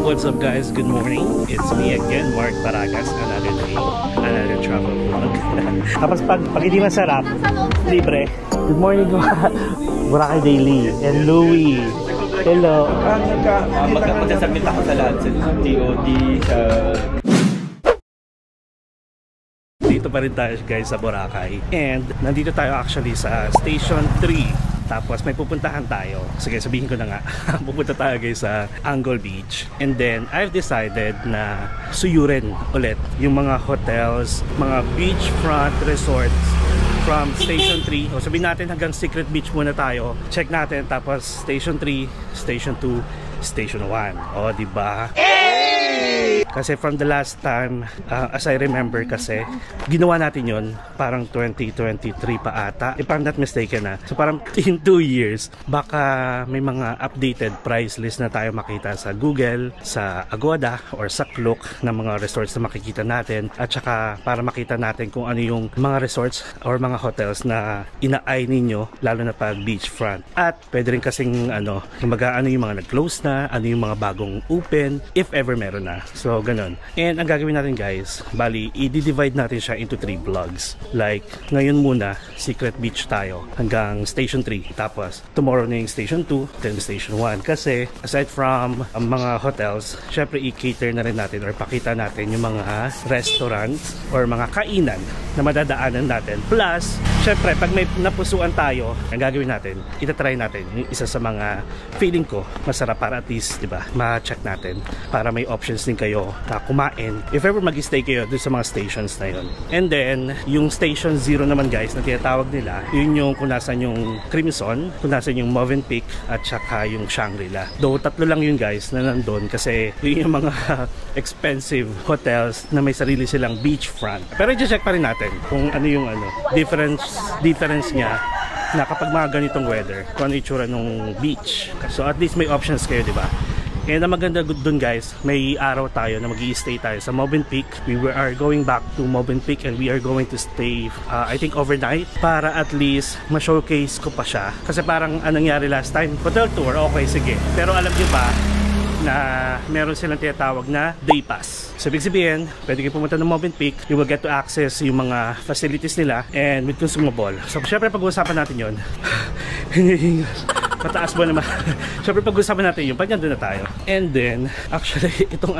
What's up guys? Good morning. It's me again, Mark Baragas. Another day, another travel vlog. Tapos pag hindi masarap, libre. Good morning Boracay Daily and Louie. Hello. Magkasabit ako sa lahat sa TOD sa... Dito pa rin tayo guys sa Boracay. And nandito tayo actually sa Station 3. Tapos may pupuntahan tayo. Sige, sabihin ko na nga. Pupunta tayo guys sa Angle Beach. And then I've decided na suyurin ulit yung mga hotels, mga beachfront resorts from Station 3. O sabihin natin hanggang Secret Beach muna tayo. Check natin. Tapos Station 3, Station 2, Station 1. O diba? Kasi from the last time, as I remember kasi, ginawa natin yun parang 2023 pa ata, if I'm not mistaken na. So parang in 2 years, baka may mga updated price list na tayo makita sa Google, sa Agoda, or sa Klook ng mga resorts na makikita natin. At saka para makita natin kung ano yung mga resorts or mga hotels na ina-eye ninyo, lalo na pag beachfront. At pwede rin kasing ano yung mga nag-close na, ano yung mga bagong open, if ever meron na. So ganon. And ang gagawin natin guys, bali i-divide natin siya into 3 vlogs. Like ngayon muna Secret Beach tayo hanggang Station 3, tapos tomorrow na yung Station 2, then Station 1. Kasi aside from mga hotels, syempre i-cater na rin natin or pakita natin yung mga restaurants or mga kainan na madadaanan natin. Plus syempre pag may napusuan tayo, ang gagawin natin, itatry natin yung isa sa mga feeling ko masarap para at least diba ma-check natin, para may options din kayo na kumain if ever mag-stay kayo dun sa mga stations na yun. And then yung Station 0 naman guys na tinatawag nila, yun yung kung nasan yung Crimson, kung nasan yung Movenpick at saka yung Shangri-La. Though tatlo lang yun guys na nandun kasi yun yung mga expensive hotels na may sarili silang beachfront. Pero i-check pa rin natin kung ano yung difference niya na kapag mga ganitong weather, kung ano yung itsura ng beach. So at least may options kayo, diba? And ang maganda dun guys, may araw tayo na mag-i-stay tayo sa Movenpick. We are going back to Movenpick and we are going to stay I think overnight para at least ma-showcase ko pa siya. Kasi parang anong nangyari last time, hotel tour, okay sige. Pero alam niyo ba na meron silang tinatawag na day pass. So ibig sabihin, pwede kayo pumunta ng Movenpick, you will get to access yung mga facilities nila and with consumable. So syempre pag-uusapan natin yun. Pataas ba naman? Siyempre pag-usapan natin yung pag nandun na tayo. And then, actually, itong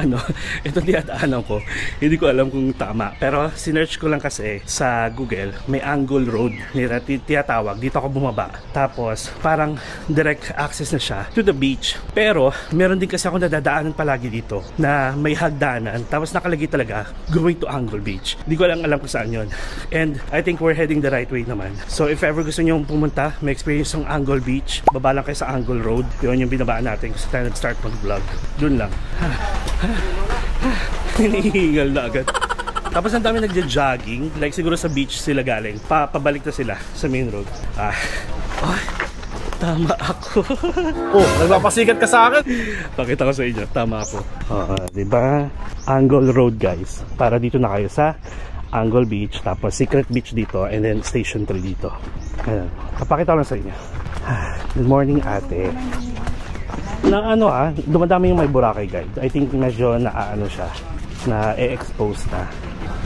dinadaanan ko, hindi ko alam kung tama. Pero, sinearch ko lang kasi sa Google, may Angle Road na tiyatawag. Dito ako bumaba. Tapos, parang direct access na siya to the beach. Pero, meron din kasi ako nadadaanan palagi dito na may hagdanan. Tapos, nakalagay talaga, going to Angle Beach. Hindi ko lang alam kung saan yun. And, I think we're heading the right way naman. So, if ever gusto nyo pumunta, may experience ng Angle Beach, baba lang kayo sa Angle Road. Yun yung binabaan natin kasi tayo nag-start mag-vlog. Doon lang. Hinihingal na agad. Tapos ang dami nagja-jogging. Like siguro sa beach sila galing. Pabalik na sila sa main road. Ay, tama ako. Oh, nagpapasikat ka sa akin. Pakita ko sa inyo. Tama ako. Diba? Angle Road guys. Para dito na kayo sa Angle Beach. Tapos Secret Beach dito. And then Station 3 dito. Ayan. Papakita ko lang sa inyo. Good morning ate. Dumadami yung may Boracay guide. I think medyo siya, na e-expose na.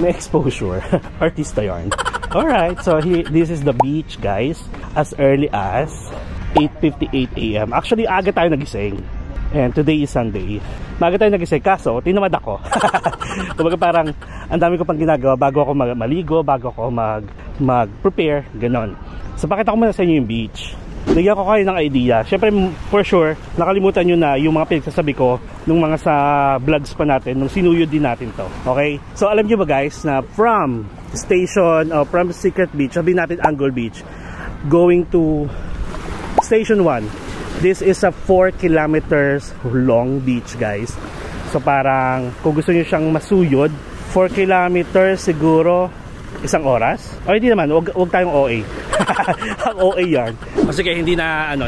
May exposure. Artista yarn. Alright, so this is the beach guys. As early as 8:58 AM. Actually, aga tayo nagising. And today is Sunday. Maaga tayo nagising, kaso tinamad ako. Kumbaga parang ang dami ko pang ginagawa bago ako maligo, bago ako mag-prepare, ganon. So pakita ko muna sa inyo yung beach. Bigyan ko kayo ng idea. Siyempre, for sure, nakalimutan nyo na yung mga pinagsasabi ko nung mga sa vlogs pa natin, nung sinuyod din natin to. Okay? So, alam nyo ba guys, na from station, from Secret Beach, sabihin natin Angle Beach, going to Station 1, this is a 4 kilometers long beach guys. So, parang, kung gusto nyo siyang masuyod, 4 kilometers siguro, 1 oras? O hindi naman, wag tayong OA. Ang OA yarn. Kasi kaya hindi na 1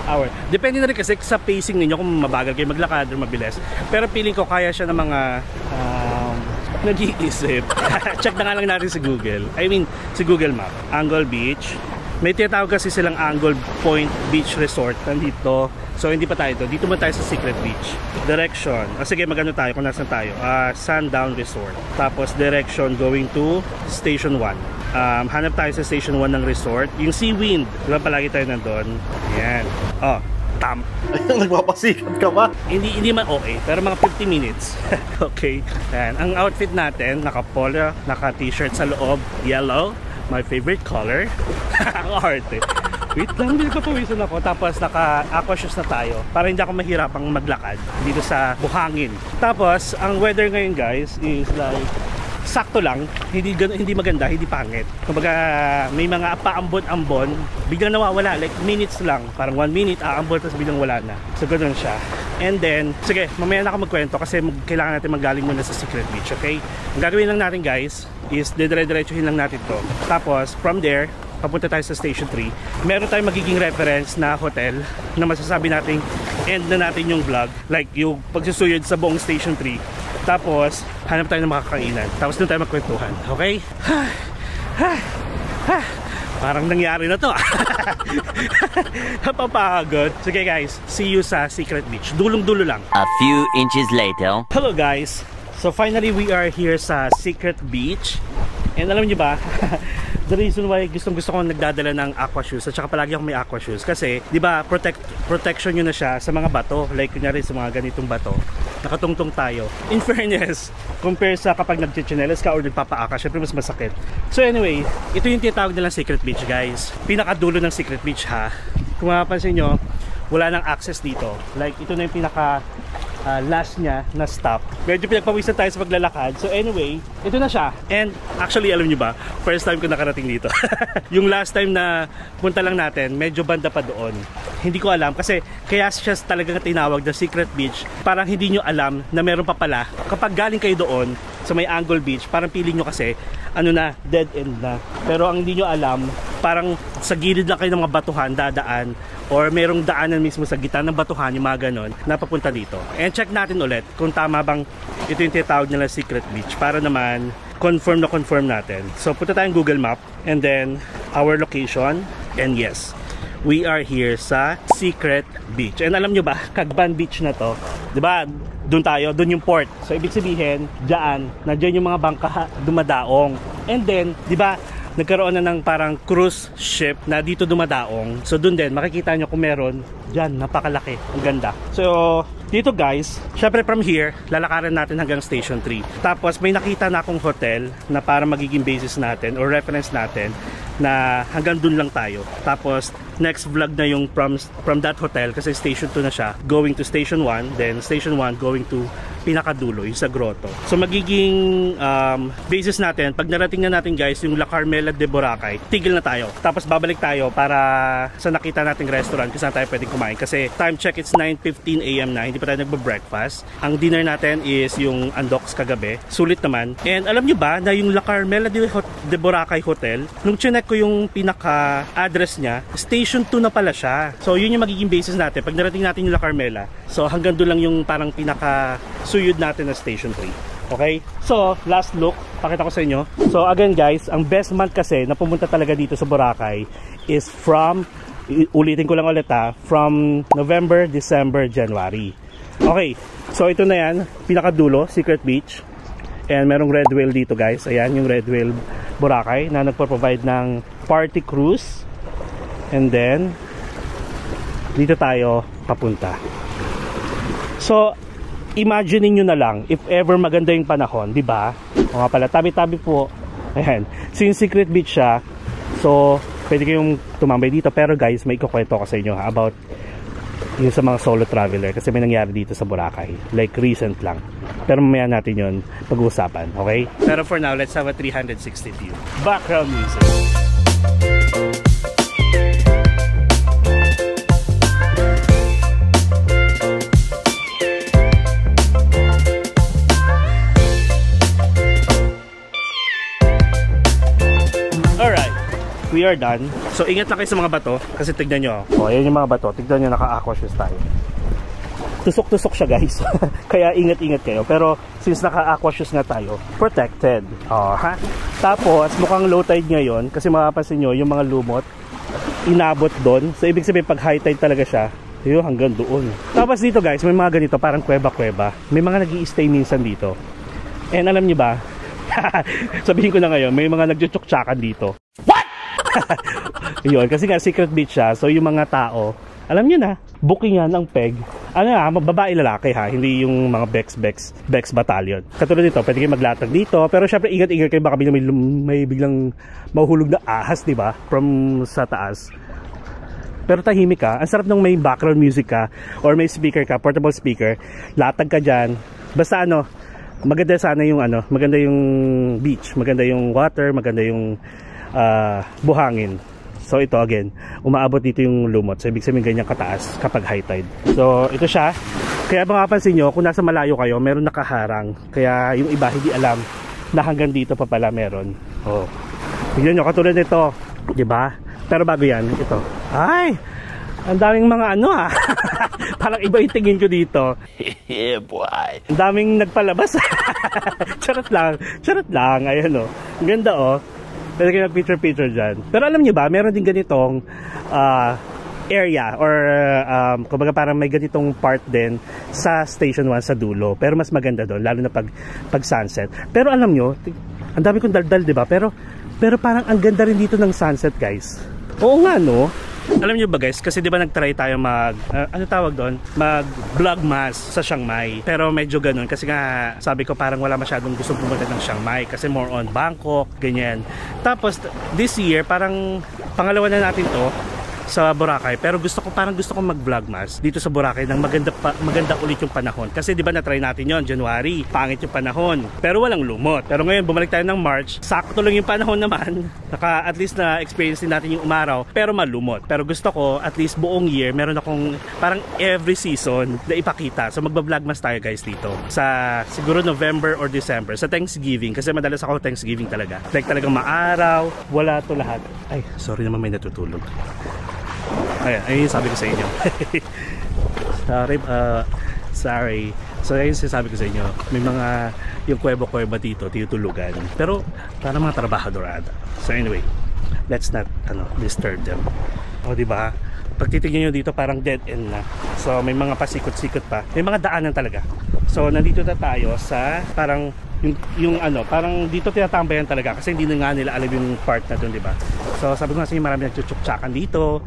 hour. Depende na rin kasi sa pacing ninyo kung mabagal kayo maglakad o mabilis. Pero feeling ko kaya siya ng mga nag-iisip. Check na nga lang natin si Google. I mean, si Google Map. Angle Beach. May tinatawag kasi silang Angle Point Beach Resort nandito. So hindi pa tayo doon. Dito man tayo sa Secret Beach. Direction. Sige, magano tayo kung nasan tayo. Sundown Resort. Tapos direction going to Station 1. Hanap tayo sa Station 1 ng resort. Yung Sea Wind. Diba palagi tayo nandun? Yan. Oh, tam. Nagpapasikat ka ba? Hindi man okay, pero mga 50 minutes. Okay. Yan. Ang outfit natin, naka-polo, naka-t-shirt sa loob, yellow. My favorite color. Ang arte. Wait lang, hindi ko pawisan ako. Tapos naka-aqua shoes na tayo para hindi ako mahirapang maglakad dito sa buhangin. Tapos, ang weather ngayon guys is like sakto lang, hindi maganda, hindi pangit. Kumbaga, may mga paambon-ambon, biglang nawawala, like minutes lang. Parang 1 minute, aambon, tapos biglang wala na. So, ganoon siya. And then, sige, mamaya na ako magkwento kasi kailangan natin magaling muna sa Secret Beach, okay? Ang gagawin lang natin guys, is dire-diretsuhin lang natin to. Tapos, from there, papunta tayo sa Station 3. Meron tayong magiging reference na hotel na masasabi natin end na natin yung vlog. Like, yung pagsusuyod sa buong Station 3. Tapos, hanap tayo ng makakainan. Tapos doon tayo magkwentuhan. Okay? Parang nangyari na to. Napapagod. Sige guys, see you sa Secret Beach. Dulong-dulo lang. A few inches later. Hello guys. So finally we are here sa Secret Beach. And alam niyo ba, the reason why gusto ko nagdadala ng aqua shoes at saka palagi ako may aqua shoes kasi, di ba, protection yun na siya sa mga bato. Like kunyari sa mga ganitong bato. Nakatungtong tayo. In fairness, compare sa kapag nagchichinelas ka or nagpapaaka, syempre mas masakit. So anyway, ito yung tinatawag nilang Secret Beach guys. Pinakadulo ng Secret Beach ha. Kung mapapansin nyo, wala nang access dito. Like ito na yung pinaka last niya na stop. Medyo pinagpawisan tayo sa paglalakad. So anyway, ito na siya. And actually, alam nyo ba, first time ko nakarating dito. Yung last time na punta lang natin, medyo banda pa doon. Hindi ko alam kasi kaya siya talagang tinawag na Secret Beach. Parang hindi nyo alam na meron pa pala. Kapag galing kayo doon sa may Angle Beach, parang feeling nyo kasi ano na, dead end na. Pero ang hindi nyo alam, parang sa gilid lang kayo ng mga batuhan dadaan or merong daanan mismo sa gitna ng batuhan, yung mga ganon, na papunta dito. And check natin ulit kung tama bang ito yung tinatawag nila Secret Beach para naman confirm natin. So punta tayong Google Map and then our location, and yes, we are here sa Secret Beach. And alam nyo ba, Cagban Beach na to, di ba? Doon tayo, doon yung port. So ibig sabihin, nandiyan yung mga bangka dumadaong. And then, di ba, nagkaroon na ng parang cruise ship na dito dumadaong. So doon din, makikita nyo kung meron. Diyan, napakalaki. Ang ganda. So, dito guys, syempre from here, lalakaran natin hanggang Station 3. Tapos may nakita na akong hotel na para magiging basis natin or reference natin na hanggang dun lang tayo. Tapos next vlog na yung from that hotel kasi Station 2 na siya, going to Station 1, then Station 1 going to pinakadulo, yung sa grotto. So magiging basis natin, pag narating na natin guys yung La Carmela de Boracay, tigil na tayo. Tapos babalik tayo para sa nakita nating restaurant kung saan tayo pwedeng kumain. Kasi time check, it's 9:15 AM na, hindi pa tayo nagbe-breakfast. Ang dinner natin is yung Andox kagabi. Sulit naman. And alam nyo ba na yung La Carmela de Boracay Hotel, nung chinek ko yung pinaka-address niya, Station 2 na pala siya. So yun yung magiging basis natin pag narating natin yung La Carmela. So hanggang doon lang yung parang pinaka-suyod natin na Station 3. Okay? So, last look, pakita ko sa inyo. So again guys, ang best month kasi na pumunta talaga dito sa Boracay is from, ulitin ko lang ulit from November, December, January. Okay, so ito na yan, pinakadulo, Secret Beach. And merong Red Whale dito guys. Ayan yung Red Whale Boracay na nagpo-provide ng party cruise. And then dito tayo papunta. So imagine niyo na lang if ever maganda yung panahon, di ba? O nga pala, tabi-tabi po. Ayan, since Secret Beach siya, so pwede kayong tumambay dito. Pero guys, may ikukwento ko sa inyo about yung sa mga solo traveler kasi may nangyari dito sa Boracay, like recent lang. Pero mamaya natin yun pag-uusapan, okay? Pero for now, let's have a 360 view. Background music. Alright, we are done. So ingat lang kayo sa mga bato kasi tignan nyo. O, ayan yung mga bato. Tignan nyo, naka-aqua shoes tayo. Tusok-tusok siya guys. Kaya ingat-ingat kayo. Pero since naka-aqua shoes nga tayo, protected. Ha? Tapos mukhang low tide ngayon kasi mapapansin nyo yung mga lumot. inabot doon. So ibig sabihin pag high tide talaga siya, yun hanggang doon. Tapos dito guys, may mga ganito parang kuweba-kuweba. May mga nag-i-stay minsan dito. And alam niyo ba, sabihin ko na ngayon, may mga nagjutsuk-tsakan dito. What? Yun, kasi nga secret beach siya. So yung mga tao, alam niyo na, booking yan ang peg. Ano nga, babae lalaki ha, hindi yung mga Bex battalion. Katulad dito, pwede kayo maglatag dito. Pero syempre ingat-ingat kayo, baka may biglang mahuhulog na ahas, di ba? From sa taas. Pero tahimik ka. Ang sarap nung may background music ka or may speaker ka, portable speaker. Latag ka dyan. Basta ano, maganda sana yung ano, maganda yung beach, maganda yung water, maganda yung buhangin. So ito again, umaabot dito yung lumot. So ibig sabihin ganyan kataas kapag high tide. So ito siya. Kaya mapapansin nyo, kung nasa malayo kayo, meron nakaharang. Kaya yung iba hindi alam na hanggang dito pa pala meron. Oh. Tignan nyo, katulad nito, di ba? Pero bago yan, ito. Ay! Ang daming mga ano ha. Parang iba yung tingin ko dito. Yeah, boy. Ang daming nagpalabas. Charot lang. Ayan o. Ang ganda o. Pwede kayo mag-picture dyan. Pero alam nyo ba, meron din ganitong area or kumbaga parang may ganitong part din sa Station 1 sa dulo. Pero mas maganda doon, lalo na pag sunset. Pero alam nyo, ang dami kong daldal, diba? Pero parang ang ganda rin dito ng sunset, guys. Oo nga, no? Alam nyo ba guys, kasi di ba nag-try tayo ano tawag doon? Mag-vlogmas sa Chiang Mai. Pero medyo ganun kasi nga sabi ko parang wala masyadong gusto pumunta ng Chiang Mai kasi more on Bangkok, ganyan. Tapos this year parang pangalawa na natin to sa Boracay, pero gusto ko mag-vlogmas dito sa Boracay ng maganda ulit yung panahon. Kasi di ba na-try natin yon January, pangit yung panahon, pero walang lumot. Pero ngayon bumalik tayo ng March, sakto lang yung panahon naman. At least na experience din natin yung umaraw, pero malumot. Pero gusto ko at least buong year meron akong parang every season na ipakita. So magba-vlogmas tayo guys dito sa siguro November or December sa Thanksgiving, kasi madalas ako Thanksgiving talaga. Like talagang maaraw, wala to lahat. Ay, sorry naman may natutulog. Ayun sabi ko sa inyo. Sorry. So ayun sabi ko sa inyo, may mga yung kuweba-kuweba dito tinutulugan, pero para mga trabahadorada. So anyway, let's not disturb them. O di ba? Pag titingnan nyo dito parang dead end na. So may mga pasikot-sikot pa. May mga daanan talaga. So nandito na tayo sa parang yung parang dito tinatambayan talaga kasi hindi na nga nila alam yung part na doon, di ba? So sabi ko nga sa inyo, marami nagchuchuk-tsakan dito.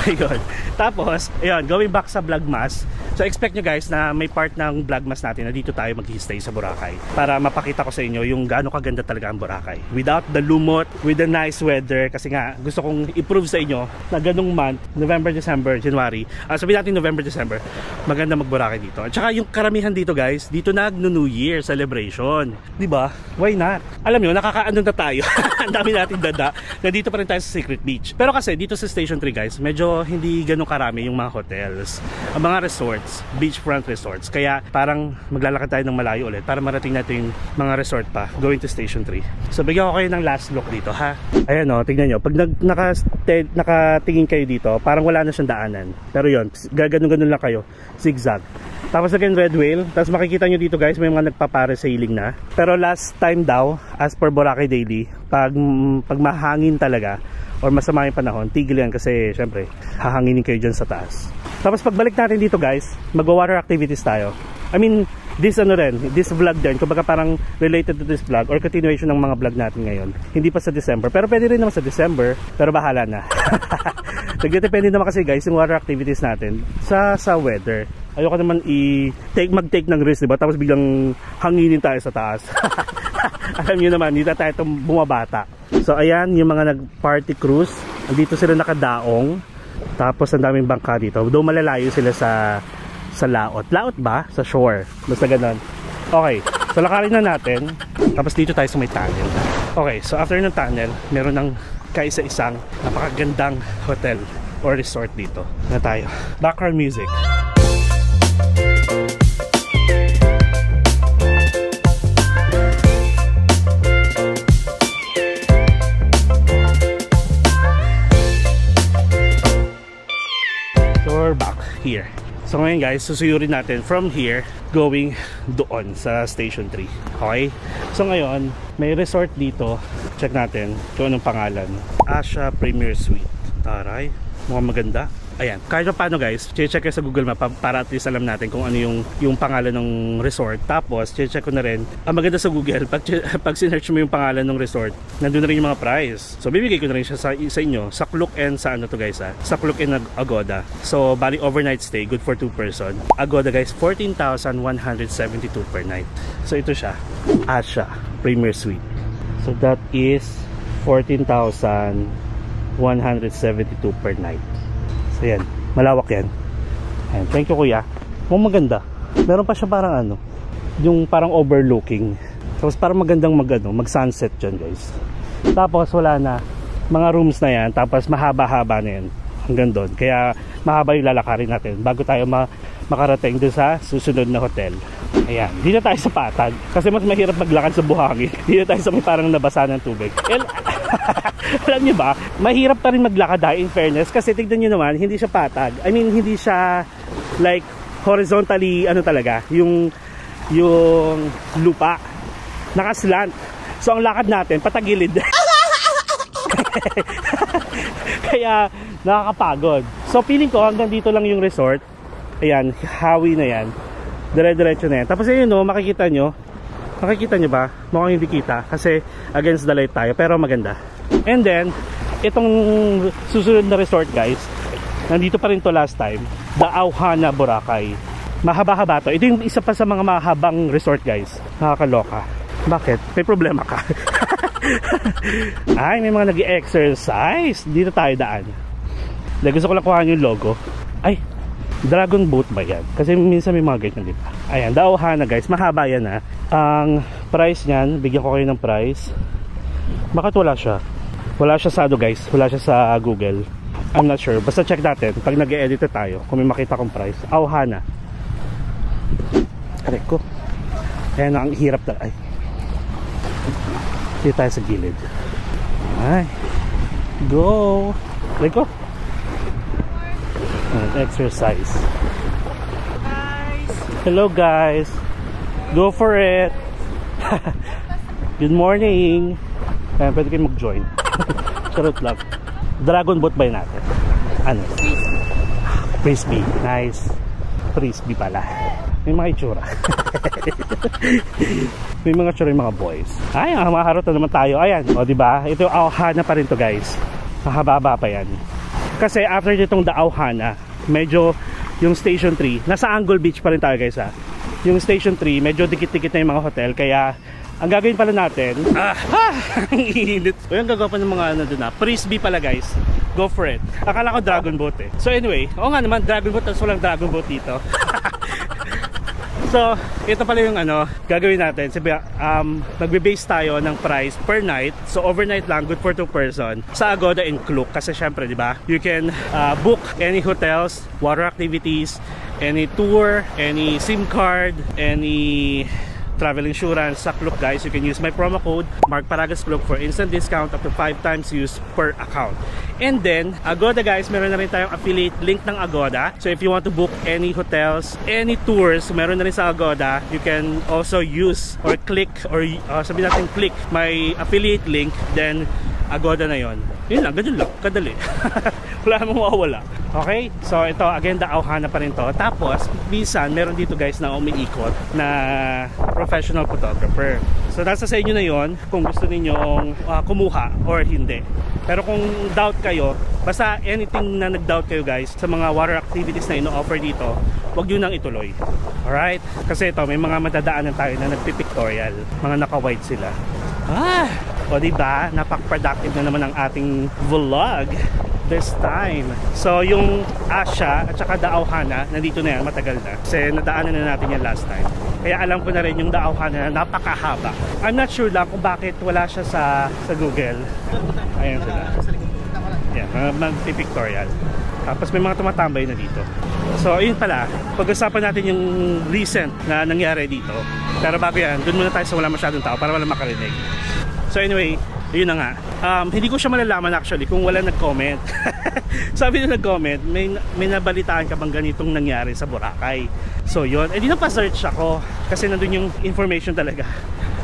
Ayun. Tapos, ayun, going back sa Vlogmas. So expect nyo guys na may part ng Vlogmas natin na dito tayo mag-stay sa Boracay para mapakita ko sa inyo yung gaano kaganda talaga ang Boracay. Without the lumot, with the nice weather, kasi nga gusto kong i-prove sa inyo na ganung month, November, December, January, sabihin natin November, December, maganda mag-Boracay dito. At saka yung karamihan dito guys, dito nag-New Year celebration. Diba? Why not? Alam nyo, nakakaano na tayo. Ang dami natin dada. Nandito pa rin tayo sa Secret Beach. Pero kasi dito sa Station 3 guys, medyo hindi ganun karami yung mga hotels, ang mga resorts, beachfront resorts. Kaya parang maglalakad tayo ng malayo ulit para marating natin yung mga resort pa going to Station 3. So bigyan ko kayo ng last look dito ha. Ayan o, tignan nyo. Pag nakatingin kayo dito, parang wala na siyang daanan. Pero yun, gaganon-ganon lang kayo. Zigzag. Tapos again, red whale. Tapos makikita nyo dito guys, may mga nagpapare-sailing na. Pero last time daw, as per Boracay Daily, pag mahangin talaga or masama yung panahon, tigil yan kasi syempre hahanginin kayo dyan sa taas. Tapos pagbalik natin dito guys, magwa-water activities tayo. I mean, this vlog din, kumbaga parang related to this vlog or continuation ng mga vlog natin ngayon. Hindi pa sa December, pero pwede rin naman sa December, pero bahala na. Nagdepende naman kasi guys yung water activities natin sa weather. Ayoko naman mag-take ng risk, diba? Tapos biglang hanginin tayo sa taas. Alam niyo naman, hindi tayo bumabata. So ayan, yung mga nag-party cruise, andito sila nakadaong. Tapos ang daming bangka dito. Though malalayo sila sa laot. Laot ba? Sa shore. Basta ganun. Okay, so lakarin na natin. Tapos dito tayo sa may tunnel. Okay, so after ng tunnel, meron ng kaisa-isang napakagandang hotel or resort dito na tayo. Background music. Back here. So ngayon guys, susuyurin natin from here going doon sa Station 3. Okay? So ngayon, may resort dito. Check natin kung anong pangalan. Asia Premier Suite. Taray, mukhang maganda. Ayan, kahit paano guys, check ko sa Google Map para at least alam natin kung ano yung pangalan ng resort. Tapos, check ko na rin. Ang maganda sa Google, pag sinearch mo yung pangalan ng resort, nandun na rin yung mga price. So, bibigay ko na rin siya sa inyo. Sa Klook and sa ano to guys ha? Sa Klook and Agoda. So, bali overnight stay, good for 2 person. Agoda guys, 14,172 per night. So, ito siya. Asha Premier Suite. So, that is 14,172 per night. So yan, malawak yan. Ayan, thank you kuya. Mukhang maganda. Meron pa siya parang ano, yung parang overlooking. Tapos parang magandang mag sunset dyan guys. Tapos wala na, mga rooms na yan. Tapos mahaba-haba na yan hanggang doon. Kaya mahaba yung lalakarin natin bago tayo makarating doon sa susunod na hotel. Ayan, dito tayo sa Patag. Kasi mas mahirap maglakad sa buhangin. Dito tayo sa may parang nabasa ng tubig. Alam niyo ba, mahirap pa rin maglakad in fairness. Kasi tignan niyo naman, hindi siya patag. I mean, hindi siya like horizontally, ano talaga, yung lupa. Nakaslant. So ang lakad natin, patagilid. Kaya nakakapagod. So feeling ko hanggang dito lang yung resort. Ayan, hawi na yan. Dire-diretso na yan. Tapos ayun no, makikita nyo ba? Mukhang hindi kita kasi against the light tayo, pero maganda. And then itong susunod na resort guys, nandito pa rin to last time, The Auhana, Boracay. Mahaba-haba to. Ito yung isa pa sa mga mahabang resort guys. Nakakaloka. Bakit? May problema ka? Ay, may mga nag-exercise. Dito tayo daan. Gusto ko lang kuhaan yung logo. Ay, Dragon Boat ba yan? Kasi minsan may mga ganyan, di ba? Ayan, The Auhana guys, mahaba yan ha. Ang price niyan, bigyan ko kayo ng price. Bakit wala siya? Wala siya sa ano guys, wala siya sa Google. I'm not sure, basta check natin pag nag-e-edit tayo kung may makita kong price. Auhana. Aray ko. Ayan, ang hirap na. Ay, dito tayo sa gilid. Ay, go. Aray ko. Exercise. Hello guys. Go for it. Good morning. Ayan, pwede kayo mag-join. Charot lang. Dragon boat ba yun natin? Ano? Frisbee. Nice. Frisbee pala. May mga itsura. May mga itsura yung mga boys. Ay, maharot na naman tayo. Ayan. O diba? Ito yung Auhana pa rin to guys. Mahaba-ba pa yan. Kasi after ditong The Auhana, medyo yung Station 3, nasa Angle Beach pa rin tayo guys ha. Yung Station 3, medyo dikit-dikit na yung mga hotel. Kaya, ang gagawin pala natin, ang init. O yung gagawa pa ng mga ano dun ha. Frisbee pala guys. Go for it. Akala ko Dragon Boat eh. So anyway, oo nga naman, Dragon Boat, tapos walang Dragon Boat dito. So, ito pala yung ano, gagawin natin. Sabi, magbe-base tayo ng price per night. So, overnight lang, good for 2 person. Sa Agoda and Klook. Kasi syempre, di ba? You can book any hotels, water activities, any tour, any SIM card, any travel insurance sa Klook guys. You can use my promo code MarkParagasKlook for instant discount up to 5 times use per account. And then Agoda guys, meron na rin tayong affiliate link ng Agoda. So if you want to book any hotels, any tours, meron na rin sa Agoda. You can also use or click or sabihin natin click my affiliate link, then Agoda na yon. Yun lang, ganun lang, kadali. Wala namang mawawala. Okay, so ito again, The Auhana pa rin to. Tapos minsan meron dito guys na umiikot na professional photographer. So nasa sa inyo na yon kung gusto ninyong kumuha or hindi. Pero kung doubt kayo, basta anything na nag-doubt kayo guys sa mga water activities na ino-offer dito, wag nyo nang ituloy. Alright? Kasi ito, may mga matadaanan tayo na nagpipictorial. Mga naka-white sila. O diba, napak-productive na naman ang ating vlog this time. So yung Asha at saka The Auhana, nandito na yan, matagal na. Kasi nadaanan na natin yan last time. Kaya alam ko na rin yung The Auhana na napakahaba. I'm not sure lang kung bakit wala siya sa Google. Ayan sila. Yan, mag-pictorial. Tapos may mga tumatambay na dito. So yun pala, pag-usapan natin yung recent na nangyari dito. Pero bago yan, dun muna tayo sa wala masyadong tao para wala makarinig. So anyway, yun na nga. Hindi ko siya malalaman actually kung wala nag-comment. Sabi nyo nag-comment, may nabalitaan ka bang ganitong nangyari sa Boracay? So yun, di na pa-search ako kasi nandun yung information talaga.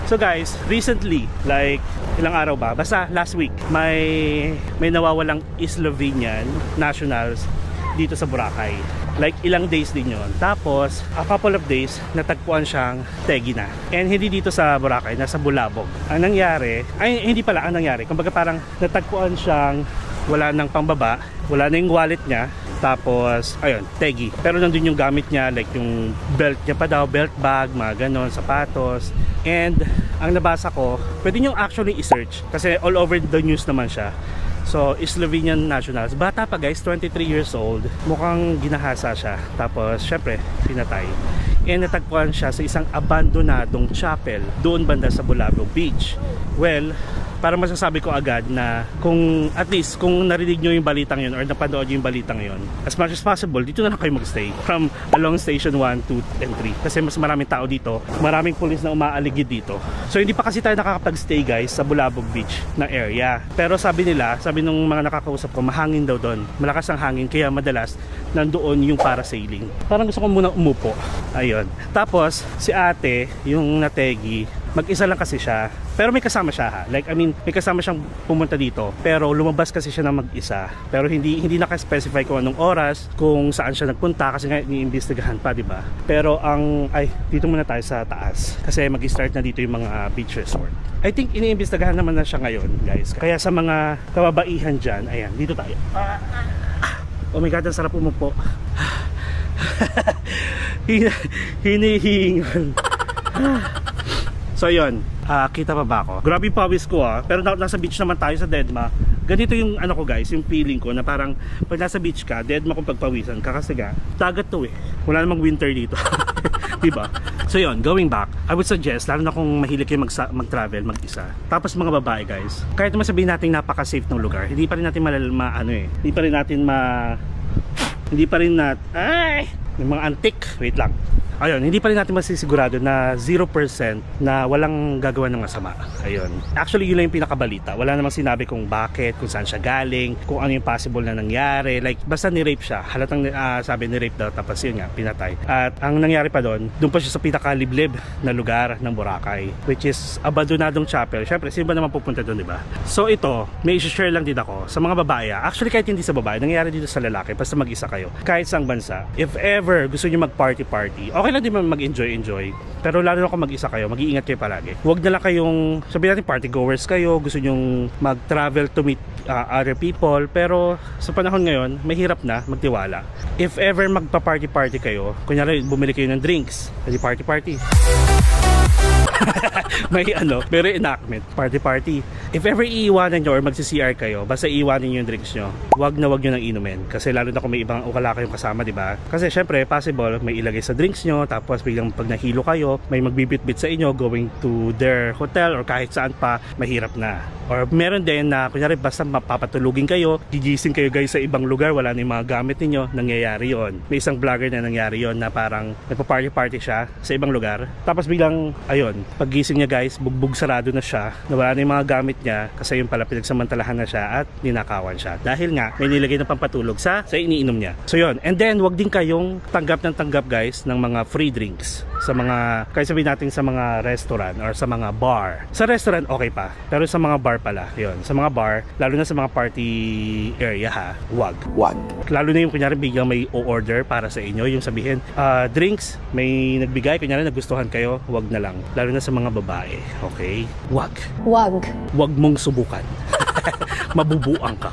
So So guys, recently, like ilang araw ba? Basta last week, may nawawalang Slovenian nationals dito sa Boracay. Like ilang days din yon. Tapos a couple of days natagpuan siyang tegi na. And hindi dito sa Boracay, nasa Bulabog. Ang nangyari, ay hindi pala ang nangyari. Kumbaga parang natagpuan siyang wala nang pambaba, wala na yung wallet niya. Tapos ayun, tegi. Pero nandun yung gamit niya, like yung belt niya pa daw, belt bag, mga ganon, sapatos. And ang nabasa ko, pwede nyo actually i-search kasi all over the news naman siya. So, Slovenian nationals. Bata pa guys, 23 years old. Mukhang ginahasa siya. Tapos, syempre, pinatay. And natagpuan siya sa isang abandonadong chapel doon banda sa Bulabog Beach. Well, para masasabi ko agad na kung at least kung narinig nyo yung balitang yun or napanood nyo yung balitang yun, as much as possible dito na lang kayo magstay from along station 1, 2, and 3 kasi mas maraming tao dito, maraming pulis na umaaligid dito. So hindi pa kasi tayo nakakapag-stay guys sa Bulabog Beach na area, pero sabi nung mga nakakausap ko, mahangin daw doon, malakas ang hangin kaya madalas nandoon yung parasailing. Parang gusto ko muna umupo. Ayun. Tapos si ate, yung nategi, mag-isa lang kasi siya. Pero may kasama siya ha. Like I mean, may kasama siyang pumunta dito. Pero lumabas kasi siya na mag-isa. Pero hindi naka-specify kung anong oras, kung saan siya nagpunta kasi nga iniimbestigahan pa, di ba? Pero dito muna tayo sa taas. Kasi mag-start na dito yung mga beach resort. I think iniimbestigahan naman na siya ngayon, guys. Kaya sa mga kababaihan dyan, ayan, dito tayo. Oh my God, ang sarap umupo. Hinihingal. So yun, kita pa ba ako? Grabe pawis ko pero nasa beach naman tayo sa Dedma. Ganito yung ano ko guys, yung feeling ko na parang pag nasa beach ka, Dedma kung pagpawisan ka kasi dagat to eh. Wala namang winter dito. Diba? So yun, going back, I would suggest, lalo na kung mahilig kayo mag-travel, mag-isa. Tapos mga babae guys, kahit naman sabihin natin napaka-safe ng lugar, hindi pa rin natin may mga antik, wait lang. Ayun, hindi pa rin natin masisigurado na 0% na walang gagawa ng masama. Ayun. Actually, yun lang yung pinakabalita. Wala namang sinabi kung bakit, kung saan siya galing, kung ano yung possible na nangyari. Like, basta ni-rape siya. Halatang sabi ni-rape daw, tapos yun nga, pinatay. At ang nangyari pa doon pa siya sa pinakaliblib na lugar ng Boracay, which is abandonadong chapel. Siyempre, sino ba naman pupunta doon, di ba? So ito, may i-share lang din ako sa mga babae. Actually, kahit hindi sa babae, nangyari dito sa lalaki, basta mag-isa kayo. Kahit saang bansa, if ever gusto niyo mag-party-party, okay lang din mag-enjoy. Pero lalo na kung mag-isa kayo, mag-iingat kayo palagi. Huwag na lang kayong, sabihin natin party goers kayo, gusto nyong mag-travel to meet other people, pero sa panahon ngayon, mahirap na magtiwala. If ever magpa-party-party kayo, kunyari bumili kayo ng drinks, hindi party-party. may reenactment, party-party. If ever iiwanan nyo or magsi-CR kayo, basta iiwanan nyo yung drinks nyo, wag nyo nang inumin. Kasi lalo na kung may ibang ukala kayong kasama, diba? Kasi syempre, possible, may ilagay sa drinks nyo, tapos biglang pag nahilo kayo, may magbibit-bit sa inyo going to their hotel or kahit saan pa, mahirap na. Or meron din na, kunyari, basta mapapatulugin kayo, gigising kayo guys sa ibang lugar, wala na yung mga gamit ninyo, nangyayari yon. May isang vlogger na nangyari yon na parang nagpa-party-party siya sa ibang lugar, tapos biglang, ayun, paggising niya guys, bugbog sarado na siya, nawala na yung mga gamit niya kasi yung pala pinagsamantalahan na siya at ninakawan siya dahil nga may nilagay na pampatulog sa iniinom niya. So yun, and then wag din kayong tanggap guys ng mga free drinks sa mga, kahit sabihin natin sa mga restaurant or sa mga bar. Sa restaurant okay pa, pero sa mga bar pala, yun, sa mga bar, lalo na sa mga party area ha, wag. Lalo na yung kunyari biglang may o-order para sa inyo, yung sabihin, drinks, may nagbigay, kunyari nagustuhan kayo, wag na lang. Lalo na sa mga babae, okay? Wag mong subukan. Mabubuang ka.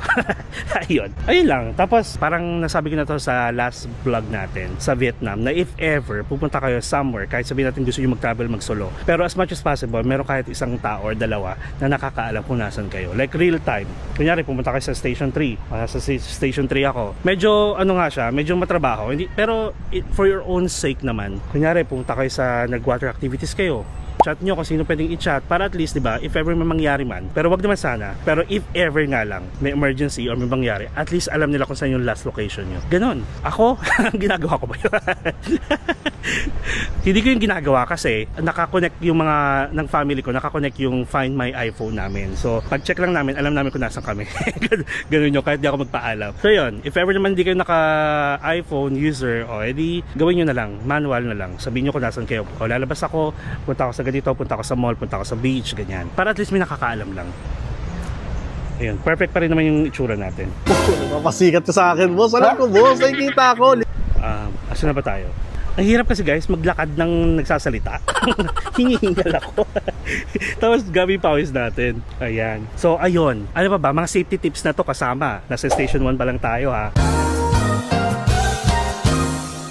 Ayun lang. Tapos parang nasabi ko na to sa last vlog natin sa Vietnam, na if ever pupunta kayo somewhere, kahit sabihin natin gusto nyo mag-travel, mag-solo, pero as much as possible, meron kahit isang tao or dalawa na nakakaalam kung nasan kayo, like real time. Kunyari pumunta kayo sa station 3, sa station 3 ako, medyo nga siya, medyo matrabaho, pero for your own sake naman, kunyari pumunta kayo sa nag-water activities kayo, chat nyo kung sino pwedeng i-chat para at least, diba, if ever may mangyari man, pero wag naman sana, pero if ever nga lang may emergency or may mangyari, at least alam nila kung saan yung last location nyo. Ganon. Ako, ginagawa ko ba yun? Hindi ko yung ginagawa kasi nakakonect yung mga ng family ko, nakakonect yung Find My iPhone namin. So pag check lang namin, alam namin kung nasan kami. Ganon nyo, kahit di ako magpaalam. So yun, if ever naman hindi kayo naka iPhone user, o edi gawin nyo na lang, manual na lang, sabihin nyo kung nasan kayo. O lalabas ako, punta ako sa ganito, punta ako sa mall, punta ako sa beach, ganyan. Para at least may nakakaalam lang. Ayun, perfect pa rin naman yung itsura natin. Nagpapasikat ka sa akin, boss. Alam ko, boss. Nakikita ko. Asa na ba tayo? Ang hirap kasi guys, maglakad ng nagsasalita. Hingihingal ako. Tapos gabi pawis natin. Ayan. So ayun, ano ba mga safety tips na to kasama. Nasa station 1 pa lang tayo ha.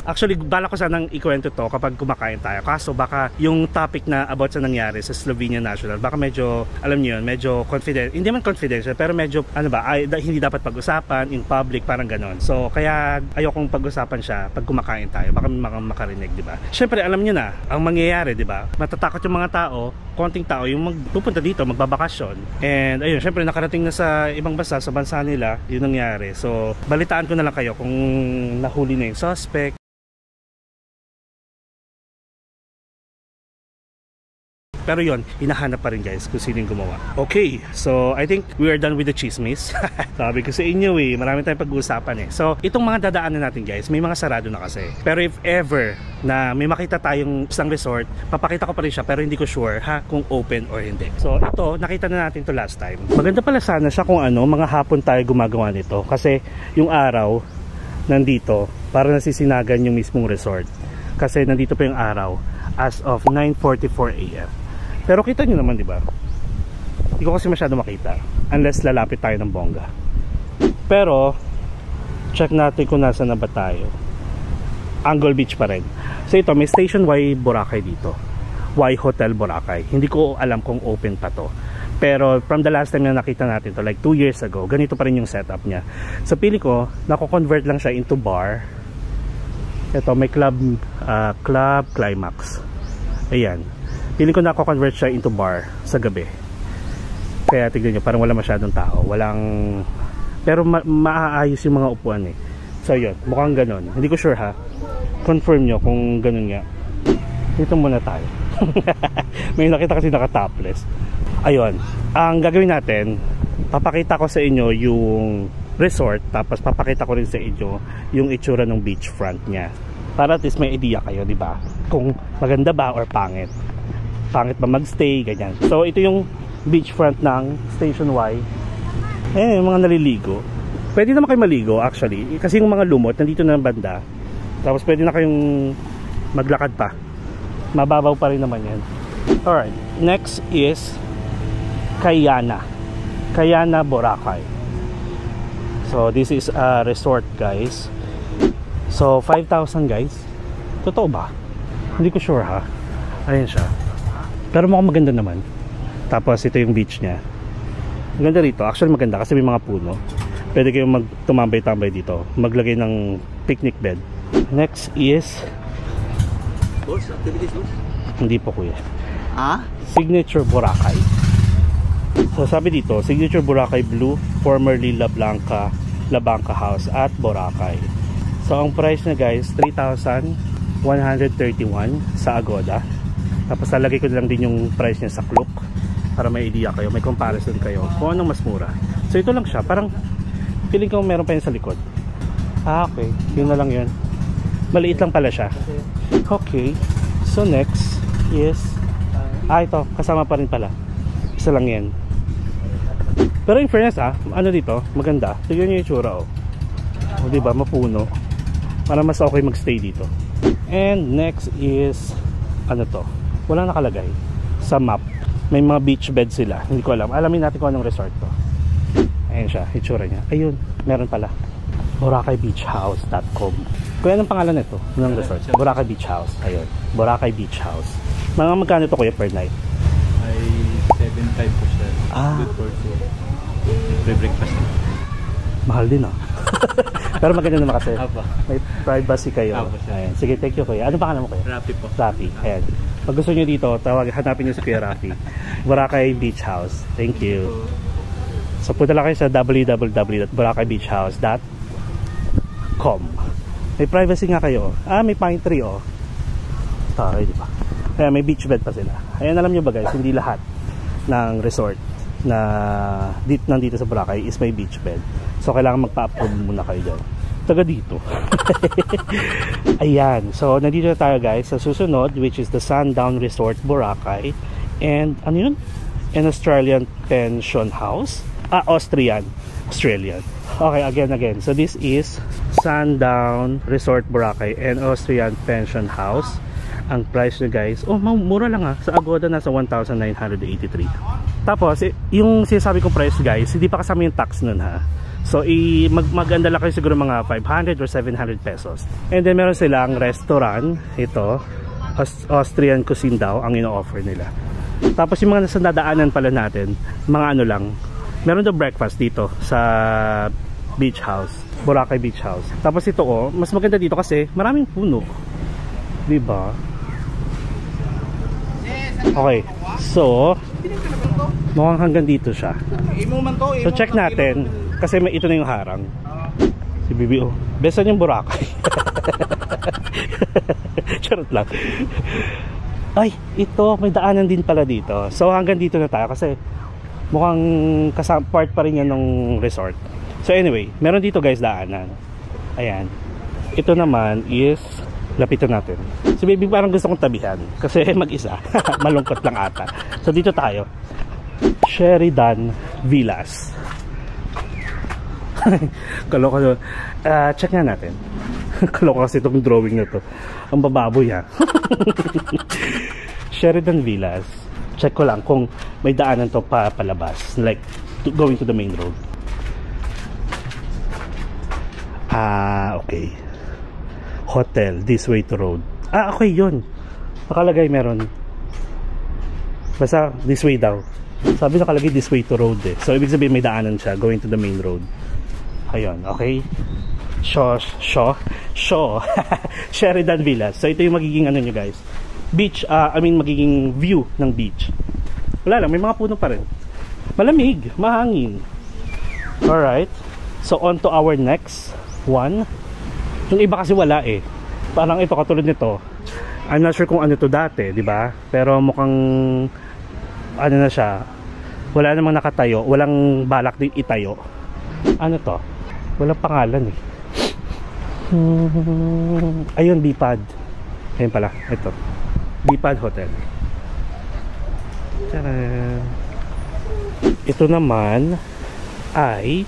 Actually, bala ko sanang ikwento to kapag kumakain tayo. Kaso baka yung topic na about sa nangyari sa Slovenia National, baka medyo, alam niyo yun, medyo confidential. Hindi man confidential, pero medyo, hindi dapat pag-usapan in public, parang ganon. So, kaya ayokong pag-usapan siya pag kumakain tayo. Baka makarinig, di ba? Siyempre, alam niyo na, ang mangyayari, di ba? Matatakot yung mga tao, konting tao yung pupunta dito, magbabakasyon. And ayun, syempre nakarating na sa ibang bansa, sa bansa nila, yun nangyari. So, balitaan ko na lang kayo kung nahuli na yung suspect. Pero yon, hinahanap pa rin guys kung sino yung gumawa. Okay, so I think we are done with the chismis. Sabi ko sa inyo marami tayong pag-uusapan So itong mga dadaanan natin guys, may mga sarado na kasi. Pero if ever na may makita tayong isang resort, papakita ko pa rin siya pero hindi ko sure kung open or hindi. So ito, nakita na natin to last time. Maganda pala sana siya kung mga hapon tayo gumagawa nito. Kasi yung araw, nandito, para nasisinagan yung mismong resort. Kasi nandito pa yung araw as of 9:44 AM. Pero kita nyo naman, di ba? Hindi ko kasi masyado makita unless lalapit tayo ng bongga. Pero check natin kung nasa na ba tayo. Angle Beach pa rin. So ito, may Station Y Boracay dito, Y Hotel Boracay. Hindi ko alam kung open pa to. Pero from the last time na nakita natin to, like 2 years ago, ganito pa rin yung setup niya. So pili ko, nako-convert lang siya into bar. Ito, may club Climax. Ayan. Pili ko nako-convert siya into bar sa gabi. Kaya tignan nyo, parang wala masyadong tao. Pero maaayos yung mga upuan So yun, mukhang ganon. Hindi ko sure Confirm nyo kung ganon nga. Dito muna tayo. May nakita kasi naka-topless. Ayun, ang gagawin natin, papakita ko sa inyo yung resort, tapos papakita ko rin sa inyo yung itsura ng beachfront niya. Para at least may idea kayo, di ba? Kung maganda ba or pangit. Pangit ba magstay, ganyan. So ito yung beachfront ng Station Y. Yung mga naliligo. Pwede naman kayo maligo actually. Kasi yung mga lumot, nandito na ng banda. Tapos pwede na kayong maglakad pa. Mababaw pa rin naman yan. Alright, next is Kayana Boracay. So this is a resort guys. So 5,000 guys. Totoo ba? Hindi ko sure Ayan siya. Pero mukhang maganda naman. Tapos ito yung beach niya. Maganda rito. Actually maganda kasi may mga puno. Pwede kayong tumambay-tambay dito. Maglagay ng picnic bed. Next is Boss, activities boss? Hindi po kuya. Signature Boracay. So sabi dito, Signature Boracay Blue, formerly La Banca House at Boracay. So ang price na guys, 3,131 sa Agoda. Tapos lalagay ko lang din yung price niya sa Klook para may idea kayo, may comparison kayo kung anong mas mura. So ito lang siya, parang feeling ko meron pa yun sa likod. Okay, yun na lang yun. Maliit lang pala siya. Okay, so next is ito, kasama pa rin pala. Isa lang yan. Pero in fairness ano dito, maganda. Tignan nyo yung tsura o diba, mapuno. Para mas okay magstay dito. And next is ano to, wala nakalagay sa map. May mga beach bed sila, hindi ko alam. Alamin natin kung anong resort to. Ayan siya, itsura niya. Ayun, meron pala. BoracayBeachHouse.com. Kuya, anong pangalan nito ng resort? Boracay Beach House. Ayun, Boracay Beach House. Mga magkano to kuya per night? Ay 7.5 po siya. Good for two. Free breakfast. Mahal din Pero maganda naman kasi. Apa. May privacy kayo. Apa, Ayan. Sige, thank you kuya. Anong pangalan mo kuya? Rapi po. Rafi. Ayan. Pag gusto nyo dito, hanapin nyo si Kuya Rafi. Boracay Beach House. Thank you. So punta lang kayo sa www.boracaybeachhouse.com. May privacy nga kayo. May pine tree Taray, di ba? Kaya may beach bed pa sila. Ayan, alam nyo ba guys, hindi lahat ng resort na nandito sa Boracay is may beach bed. So kailangan magpa-approve muna kayo dyan. taga dito. Ayan, so nandito na tayo guys sa susunod, which is the Sundown Resort Boracay. And ano yun? An Australian pension house. Australian. Okay, again. So this is Sundown Resort Boracay and Australian pension house. Ang price nyo guys, mura lang sa Agoda nasa 1,983. Tapos yung sinasabi kong price guys, hindi pa kasama yung tax nun ha. So maganda lang kayo siguro mga 500 or 700 pesos. And then meron silang restaurant, ito Austrian cuisine daw ang ino-offer nila. Tapos yung mga nasa nadaanan pala natin, mga ano lang, meron daw breakfast dito sa beach house, Boracay Beach House. Tapos ito mas maganda dito kasi maraming puno, diba? Okay, so mukhang hanggang dito siya. So check natin kasi ito na yung harang. Si BBO, besan yung Boracay. Charot lang. Ay, ito may daanan din pala dito. So hanggang dito na tayo kasi mukhang part pa rin yan ng resort. So anyway, meron dito guys daanan. Ayan. Ito naman is lapitan natin. Si baby parang gusto kong tabihan kasi mag-isa. Malungkot lang ata. So dito tayo. Sheridan Villas. Kaloko. Check nga natin. Kaloko kasi itong drawing na to. Ang bababoy ha. Sheridan Villas. Check ko lang kung may daanan to palabas. Like going to the main road. Okay. Hotel, this way to road. Okay yun. Nakalagay meron. Basta this way daw. Sabi nakalagay this way to road eh. So ibig sabihin may daanan siya going to the main road. Ayun, okay. Sheridan Villas. So ito yung magiging ano nyo guys. Beach, magiging view ng beach. Wala lang, may mga puno pa rin. Malamig, mahangin. Alright. So on to our next one. Yung iba kasi wala eh. Parang ito katulad nito. I'm not sure kung ano to dati, di ba? Pero mukhang ano na siya. Wala namang nakatayo, walang balak din itayo. Ano to? Walang pangalan eh. Ayun, Bipad. Ayun pala, ito. Bipad Hotel. Tcharam. Ito naman ay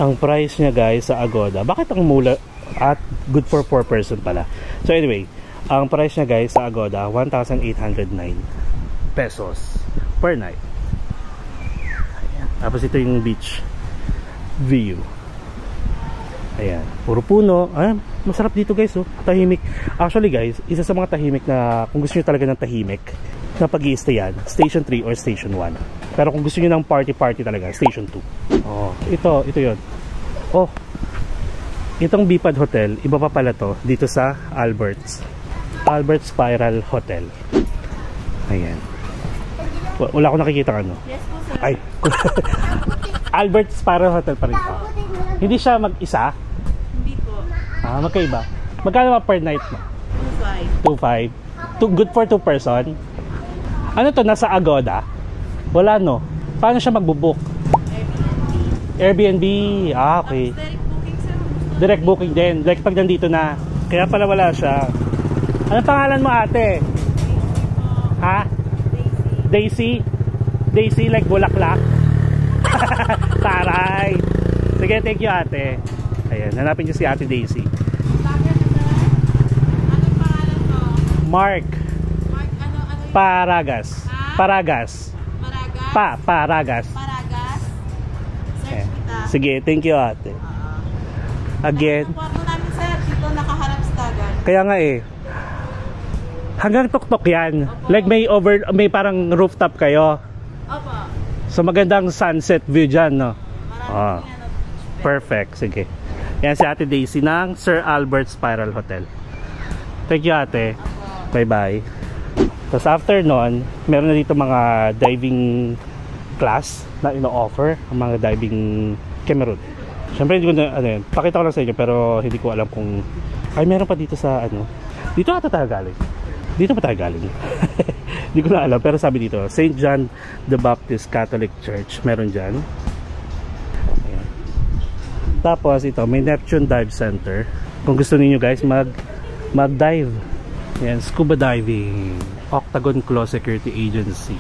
ang price niya guys sa Agoda. Bakit ang mula at good for 4 person pala? So anyway, ang price niya guys sa Agoda 1,809 pesos per night. Ayan. Tapos ito yung beach view. Ayan, puro puno. Ayan, masarap dito guys tahimik. Actually guys, isa sa mga tahimik na kung gusto niyo talaga ng tahimik na pag-i-stayan, Station 3 or Station 1. Pero kung gusto niyo ng party talaga, Station 2. Ito yun. Itong Bipad Hotel, iba pa pala to dito sa Albert Spiral Hotel. Ayan. Wala akong nakikita ano. Yes po sir. Ay. Albert Spiral Hotel pa rin siya. Hindi siya mag-isa? Hindi po. Magkaiba. Magkano ba per night mo? 2,500. Good for 2 person? Ano to, nasa Agoda? Wala no? Paano siya magbubook? Airbnb. Okay. Direct booking din. Like pag nandito na. Kaya pala wala siya. Ano pangalan mo ate? Ha? Daisy? Daisy like bulaklak? Taray. Sige, thank you ate. Ayan, hanapin niyo si ate Daisy. Anong pangalan mo? Mark. Mark, ano? Paragas. Paragas. Maragas? Paragas. Paragas? Search kita. Sige, thank you ate. Again. Ang kwarto namin sir, dito nakaharap sa dagat. Kaya nga eh. Hanggang tuktok yan. Opo. Like may parang rooftop kayo. Opo. So magandang sunset view dyan, no? Maraming Perfect, sige. Yan si ate Daisy ng Sir Albert Spiral Hotel. Thank you ate. Bye bye. Tapos after nun, meron na dito mga diving class na ino-offer. Ang mga diving Cameroon. Siyempre hindi ko na, pakita ko lang sa inyo pero hindi ko alam kung ay meron pa dito sa dito ata tayo galing. Dito pa tayo galing. Hindi ko na alam pero sabi dito St. John the Baptist Catholic Church meron dyan. Ayan. Tapos ito, may Neptune Dive Center. Kung gusto niyo guys mag-dive. Yan, scuba diving. Octagon Claw Security Agency.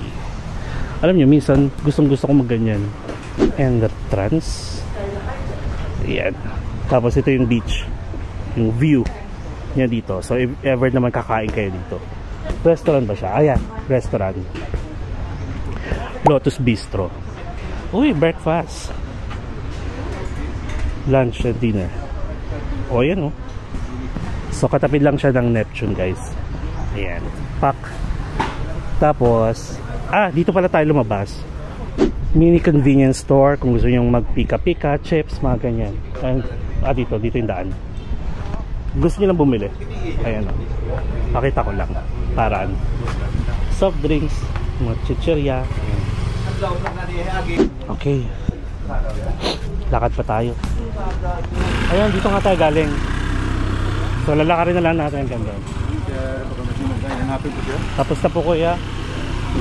Alam niyo, minsan gustong-gusto ko magganyan. And the trans. Yan. Tapos ito yung beach. Yung view niya dito. So if ever naman kakain kayo dito. Restaurant ba siya? Ayan, restaurant. Lotus Bistro. Uy, breakfast. Lunch and dinner. O yan, oh. So katapid lang siya ng Neptune guys. Ayan, pack. Tapos dito pala tayo lumabas. Mini convenience store kung gusto nyo magpika-pika, chips, mga ganyan. Dito yung daan. Gusto nyo lang bumili. Ayan, oh. Pakita ko lang. Paraan. Soft drinks, mga chichirya. Okay. Lakad pa tayo. Ayan, dito nga tayo galing. So lalakarin na lang natin hanggang doon. Tapos na po kuya.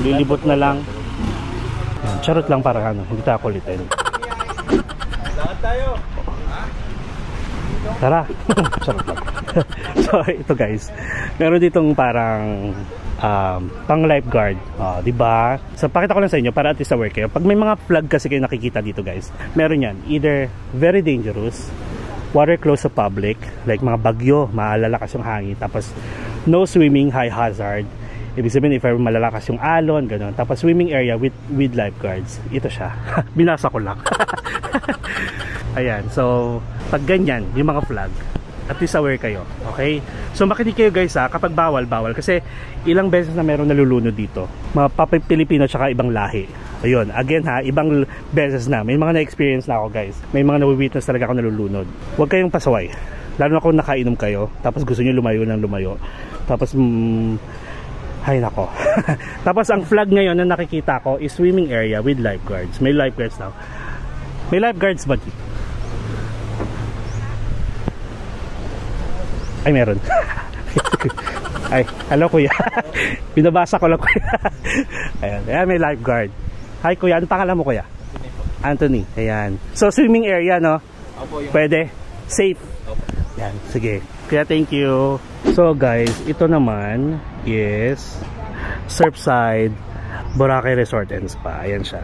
Lilibot na lang. Charot lang para ano, hindi tayo kulitin. Tara. Charot lang. So ito guys, meron ditong parang pang lifeguard, diba? So pakita ko lang sa inyo para at least aware kayo. Pag may mga flag kasi kayo nakikita dito guys, meron yan, either very dangerous, water close to public, like mga bagyo, malalakas yung hangin, tapos no swimming, high hazard. Ibig sabihin if ever malalakas yung alon, gano'n. Tapos swimming area with lifeguards. Ito siya. Binasa ko lang. Ayan, so pag ganyan, yung mga flag, at least aware kayo, okay? So makinig kayo guys kapag bawal kasi ilang beses na meron nalulunod dito, mga Pilipino tsaka ibang lahi. Ayun, again ibang beses na, may mga na-experience na ako guys, may mga na-witness talaga ako nalulunod. Huwag kayong pasaway, lalo na kung nakainom kayo, tapos gusto nyo lumayo, tapos ay nako. Tapos ang flag ngayon na nakikita ko is swimming area with lifeguards. May lifeguards now. May lifeguards ba dito? Ay, meron. Ay, hello kuya. Binabasa ko lang kuya. Ayan, may lifeguard. Hi kuya, ano pangalan mo kuya? Anthony. Ayan. So swimming area, no? Pwede. Safe. Ayan, sige. Kuya, thank you. So guys, ito naman is Surfside Boracay Resort and Spa. Ayan siya.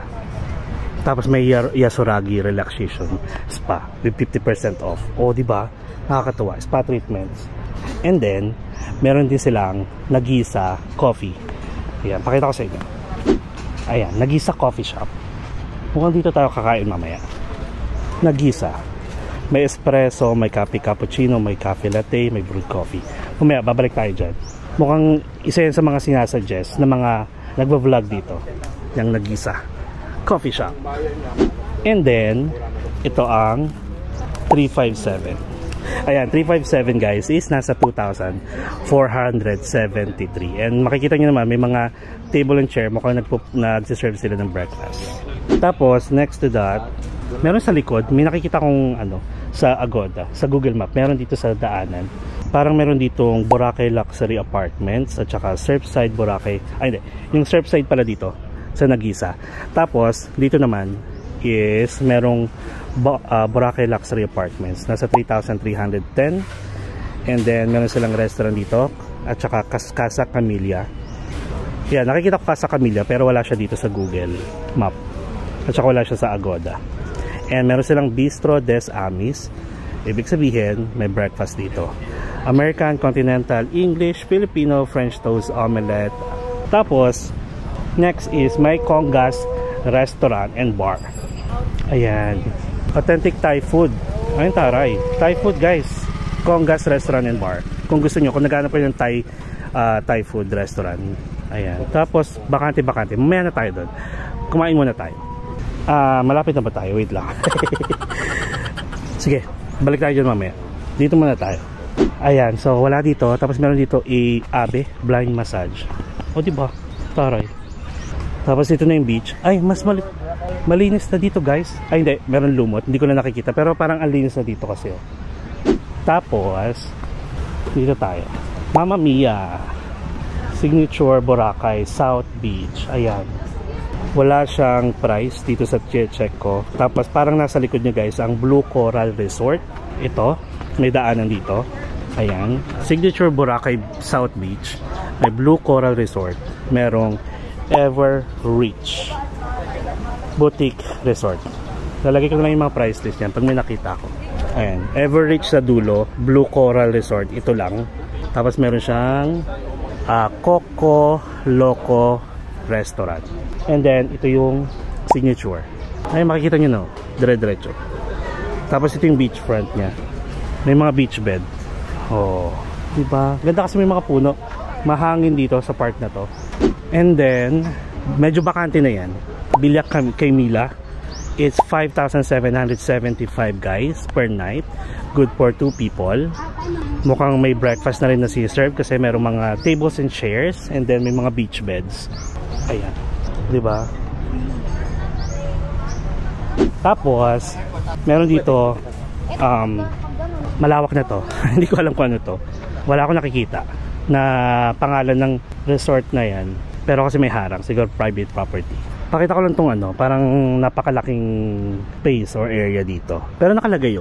Tapos may Yasuragi Relaxation Spa with 50% off. O, diba? Nakakatuwa. Spa treatments. And then, meron din silang Nagisa Coffee. Ayan, pakita ko sa inyo. Ayan, Nagisa Coffee Shop. Mukhang dito tayo kakain mamaya. Nagisa. May espresso, may coffee cappuccino, may coffee latte, may brewed coffee. Mamaya, babalik tayo dyan. Mukhang isa yan sa mga sinasuggest na mga nagbablog dito. Yung Nagisa Coffee Shop. And then, ito ang 357. Ayan, 357 guys is nasa 2,473. And makikita nyo naman, may mga table and chair. Mukhang nagsiserve sila ng breakfast. Tapos, next to that, meron sa likod, may nakikita kong sa Agoda, sa Google Map. Meron dito sa daanan. Parang meron ditong Boracay Luxury Apartments at saka Surfside Boracay. Ay, hindi. Yung Surfside pala dito, sa Nagisa. Tapos, dito naman is merong Boracay Luxury Apartments. Nasa 3,310. And then, meron silang restaurant dito. At saka Casa Camilla. Yan, nakikita ko Casa Camilla pero wala siya dito sa Google Map. At saka wala siya sa Agoda. And meron silang Bistro des Amis. Ibig sabihin, may breakfast dito. American, Continental, English, Filipino, French toast, omelette. Tapos, next is may Congas Restaurant and Bar. Ayan. Authentic Thai food. Ayun, taray. Thai food, guys. Congas Restaurant and Bar. Kung gusto nyo, kung naghanap po yung Thai food restaurant. Ayan. Tapos, bakante-bakante. Mamaya na tayo doon. Kumain muna tayo. Malapit na ba tayo? Wait lang. Sige, balik tayo dyan mamaya. Dito muna tayo. Ayan, so wala dito. Tapos meron dito Abe blind massage. O diba? Taray. Tapos dito na yung beach. Ay, mas malinis na dito guys. Ay hindi, meron lumot. Hindi ko na nakikita. Pero parang ang linis na dito kasi. Oh. Tapos dito tayo. Mamma Mia Signature Boracay South Beach. Ayan. Wala siyang price dito sa check ko. Tapos parang nasa likod nyo guys ang Blue Coral Resort. Ito, may daanan dito. Ayan, Signature Boracay South Beach. May Blue Coral Resort. Merong Ever Reach Boutique Resort. Lalagay ko na lang yung mga price list yan pag may nakita ko. Ayan, Ever Reach sa dulo, Blue Coral Resort, ito lang. Tapos meron siyang Coco Loco Restaurant. And then, ito yung Signature. Ay, makikita nyo no, dire-diretso. Tapos ito yung beachfront niya. May mga beach bed. Oh, diba? Ganda kasi may mga puno. Mahangin dito sa part na to. And then, medyo bakante na yan. Bilyak kay Mila. It's 5,775 guys per night. Good for 2 people. Mukhang may breakfast na rin na si-serve kasi merong mga tables and chairs. And then may mga beach beds. Ayan. Diba? Tapos, meron dito malawak na to. Hindi ko alam kung ano to. Wala akong nakikita na pangalan ng resort na yan. Pero kasi may harang, siguro private property. Pakita ko lang tong ano, parang napakalaking space or area dito. Pero nakalagay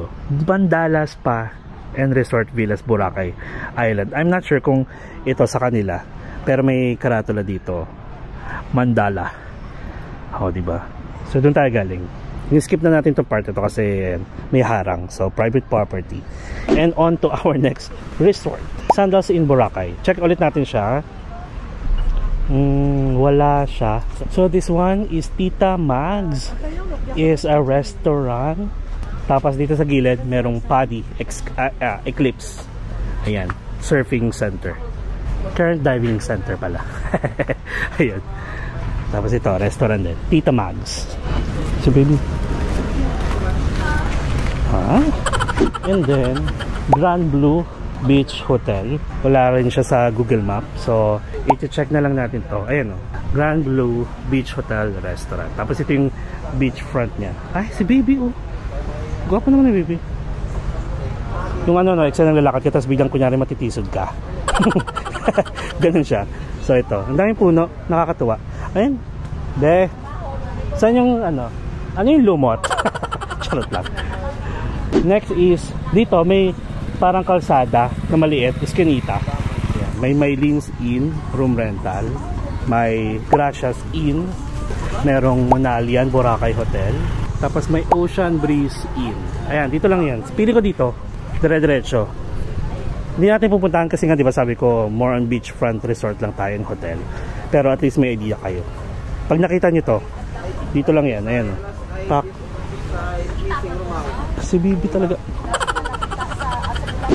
Bandala Spa and Resort Villas Boracay Island. I'm not sure kung ito sa kanila, pero may karatula dito. Mandala. Oh, diba? So doon tayo galing. Skip na natin itong part ito kasi may harang. So private property. And on to our next resort, Sandals in Boracay. Check ulit natin siya. Wala siya. So this one is Tita Mags. Is a restaurant. Tapos dito sa gilid merong Paddy Eclipse. Ayan, surfing center. Current diving center pala. Ayan. Tapos ito, restaurant din. Tita Mags. So baby. And then Grand Blue Beach Hotel. Wala rin siya sa Google Map. So i-check na lang natin to. Ayan o. Grand Blue Beach Hotel Restaurant. Tapos ito yung beach front niya. Ay, si baby oh. Gwapo naman yung baby. Yung ano no, eksena ng lalakad ka tapos biglang kunyari matitisod ka. Ganun siya. So ito, ang daming puno, nakakatuwa. Ayan. De. Saan yung ano? Ano yung lumot? Charot lang. Next is dito may parang kalsada na maliit, Eskinita. Ayan. May Myleen's Inn room rental. May Gracias Inn. Merong Monalian Boracay Hotel. Tapos may Ocean Breeze Inn. Ayan, dito lang yan. Pili ko dito. Dire-diretso. Hindi natin pupuntahan kasi nga, di ba sabi ko, more on beachfront resort lang tayo in hotel. Pero at least may idea kayo. Pag nakita nyo to, dito lang yan. Ayan. Pak. Si Bibi talaga.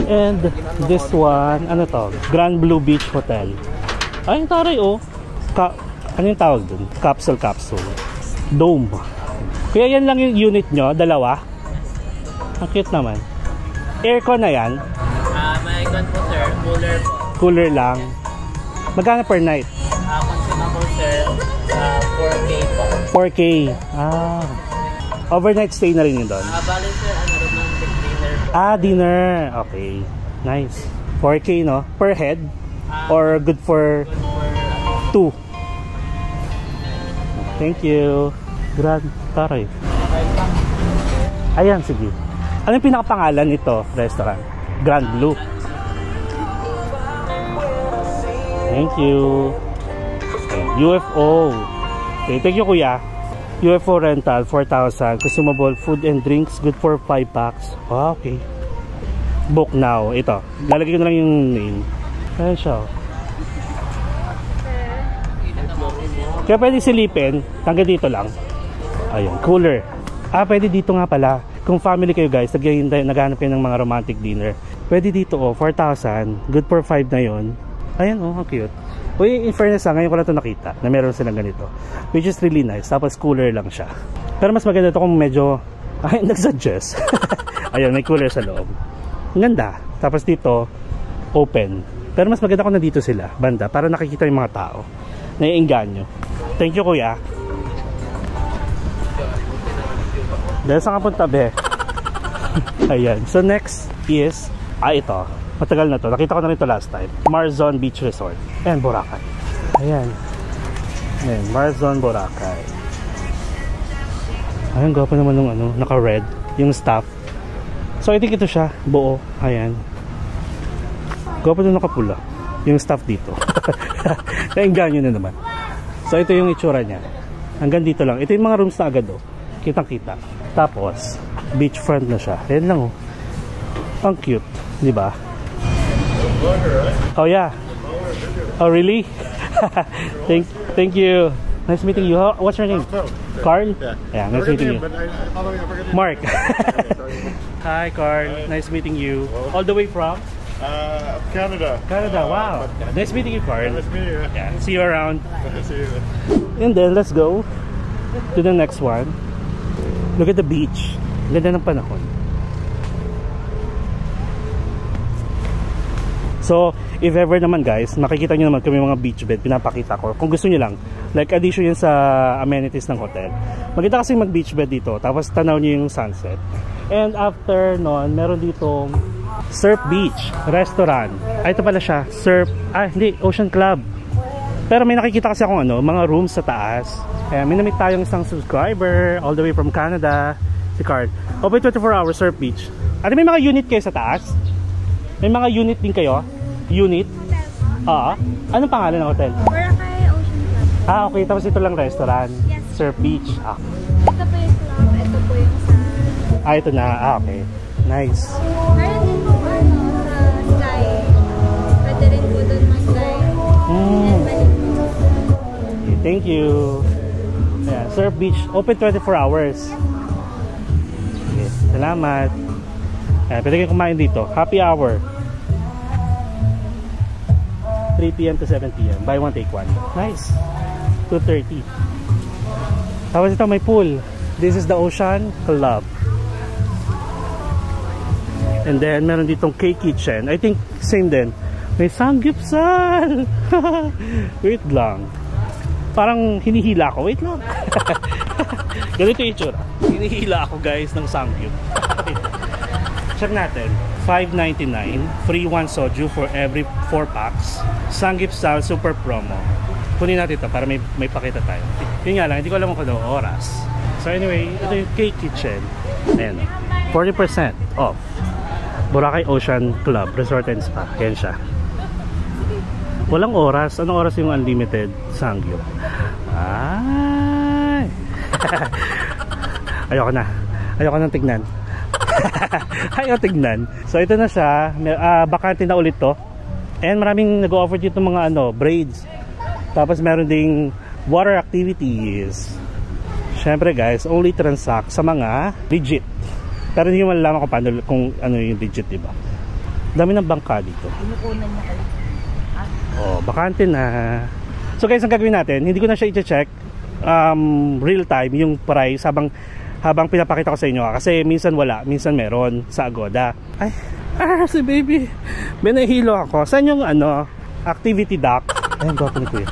And this one, ano to? Grand Blue Beach Hotel. Ay, taray oh. Ano yung tawag dun? Capsule. Dome. Kaya yan lang yung unit nyo, dalawa. Ang cute naman. Aircon na yan. May gun po sir, cooler po. Cooler lang. Magkano per night? Consumable sir, 4K po. 4K. Overnight stay na rin yun doon. Bali sir, romantic dinner po. Dinner. Okay. Nice. 4K no? Per head? Or good for 2? Thank you. Grand taray. Ayan, sige. Ano yung pinakapangalan nito restaurant? Grand Blue. Thank you. UFO. Okay, thank you kuya. UFO rental 4,000. Consumable food and drinks good for 5 packs. Oh, okay. Book now. Ito. Lalagay ko na lang yung name. Ayan siya. Kaya pwede silipin. Hanggang dito lang. Ayun. Cooler. Pwede dito nga pala. Kung family kayo guys, naghahanap kayo ng mga romantic dinner. Pwede dito 4,000. Good for 5 na yon. Ayan ang cute. Uy, in fairness ngayon ko lang ito nakita na meron silang ganito. Which is really nice. Tapos cooler lang siya. Pero mas maganda ito kung medyo nagsuggest. Ayun, may cooler sa loob. Ang ganda. Tapos dito, open. Pero mas maganda kung nandito sila, banda, para nakikita yung mga tao. Naiinganyo. Thank you kuya. Dahil saan ka punta be? Ayan. So next is ito. Matagal na to. Nakita ko na rin ito last time. Marzon Beach Resort and Boracay. Ayan. Ayan. Marzon Boracay. Ayun, gwapo naman nung ano, naka-red, yung staff. So, I think ito siya, buo. Ayan. Gwapo nung nakapula, yung staff dito. Nainganyo na naman. So, ito yung itsura niya. Hanggang dito lang. Ito yung mga rooms na agad, oh. Kitang-kita. Tapos, beachfront na siya. Ayan lang, oh. Ang cute, di ba? Oh, yeah. Oh, really? Thank you. Nice meeting you. What's your name? Carl? Yeah, nice meeting you. Mark. Hi, Carl. Nice meeting you. All the way from? Canada. Canada, wow. Nice meeting you, Carl. Nice meeting you. Yeah, see you around. See you. And then, let's go to the next one. Look at the beach. Ganda ng panahon. So, if ever naman guys, makikita nyo naman kami mga beach bed, pinapakita ko. Kung gusto nyo lang, like addition yun sa amenities ng hotel. Maganda kasi mag beach bed dito, tapos tanaw nyo yung sunset. And after nun, meron ditong Surf Beach Restaurant. Ay, ito pala siya, hindi, Ocean Club. Pero may nakikita kasi akong ano, mga rooms sa taas. Ayan, may namit tayong isang subscriber, all the way from Canada, si Card. Open 24 hours, Surf Beach. At may mga unit kayo sa taas? May mga unit din kayo? Unit? Anong pangalan ng hotel? Boracay Ocean Club. Okay. Tapos ito lang restaurant. Yes. Surf Beach. Ito po yung club. Ito po yung sa... Ito na. Okay. Nice. Meron din po sa Sky. Pwede rin po doon mag-dive. And balik po. Okay, thank you. Ayan, Surf Beach. Open 24 hours. Okay. Salamat. Ayan, pwede kayong kumain dito. Happy hour. 3 PM to 7 PM. Buy one, take one. Nice. 2:30. Tapos ito may pool. This is the Ocean Club. And then meron ditong K-Kitchen. I think same din. May samgyupsal. Wait lang. Parang hinihila ako. Wait lang. Ganito yung itsura. Hinihila ako guys ng samgyup. Check natin. $5.99, free 1 soju for every 4 packs. Samgyupsal super promo. Kunin natin ito para may pakita tayo. Yun nga lang, hindi ko alam kung ano oras. So anyway, ito yung K-Kitchen. Ayan, 40% off. Boracay Ocean Club Resort and Spa. Ayan siya. Walang oras. Anong oras yung unlimited samgyup? Ay! Ayoko na tignan. Ayaw tignan. So ito na siya. Bakante na ulit to. And maraming nag-offer dito mga braids. Tapos meron ding water activities. Syempre guys, only transact sa mga legit. Pero hindi mo malalaman kung ano yung legit, diba? Dami ng bangka dito. Bakante na. So guys, ang gagawin natin, hindi ko na siya i-check real time yung price habang pinapakita ko sa inyo kasi minsan wala, minsan meron sa Agoda. Ay, si baby. May nahihilo ako. Saan yung activity dock? Ayun, gwapo ni Kuya.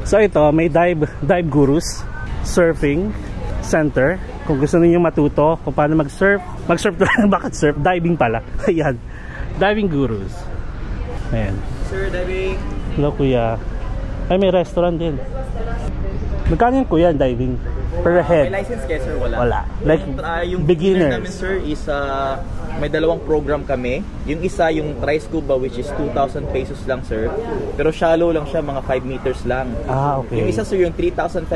So ito, may dive gurus, surfing center. Kung gusto niyo matuto kung paano mag-surf bakit surf? Diving pala. Ayan, diving gurus. Ayan. Sir, diving. Hello Kuya. Ay, may restaurant din. Magkano yung Kuya diving? Per head? May license kayo sir? Wala. Like yung beginners namin sir is may dalawang program kami. Yung isa yung tri-scuba which is 2,000 pesos lang sir. Pero shallow lang siya, mga 5 meters lang. Okay. Yung isa sir yung 3,500,